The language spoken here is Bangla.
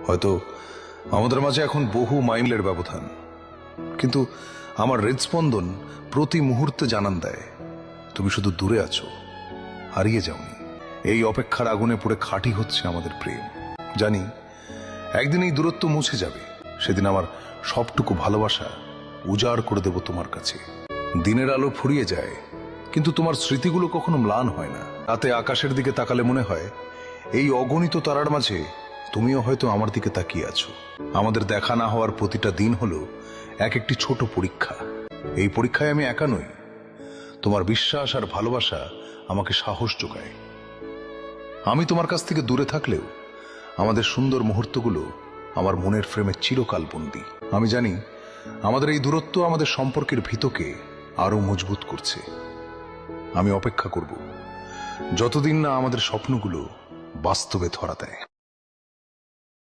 হয়তো আমাদের মাঝে এখন বহু মাইলের ব্যবধান, কিন্তু আমার হৃদস্পন্দন প্রতি মুহূর্তে জানান দেয় তুমি শুধু দূরে আছো, হারিয়ে যাওনি। এই অপেক্ষার আগুনে পড়ে খাঁটি হচ্ছে আমাদের প্রেম। জানি একদিন এই দূরত্ব মুছে যাবে, সেদিন আমার সবটুকু ভালোবাসা উজাড় করে দেব তোমার কাছে। দিনের আলো ফুরিয়ে যায়, কিন্তু তোমার স্মৃতিগুলো কখনো ম্লান হয় না। রাতে আকাশের দিকে তাকালে মনে হয় এই অগণিত তারার মাঝে তুমিও হয়তো আমার দিকে তাকিয়ে আছো। আমাদের দেখা না হওয়ার প্রতিটা দিন হলো এক একটি ছোট পরীক্ষা। এই পরীক্ষায় আমি একা নই, তোমার বিশ্বাস আর ভালোবাসা আমাকে সাহস যোগায়। আমি তোমার কাছ থেকে দূরে থাকলেও আমাদের সুন্দর মুহূর্তগুলো আমার মনের ফ্রেমে চিরকাল বন্দী। আমি জানি আমাদের এই দূরত্ব আমাদের সম্পর্কের ভিতকে আরো মজবুত করছে। আমি অপেক্ষা করব যতদিন না আমাদের স্বপ্নগুলো বাস্তবে ধরা দেয়।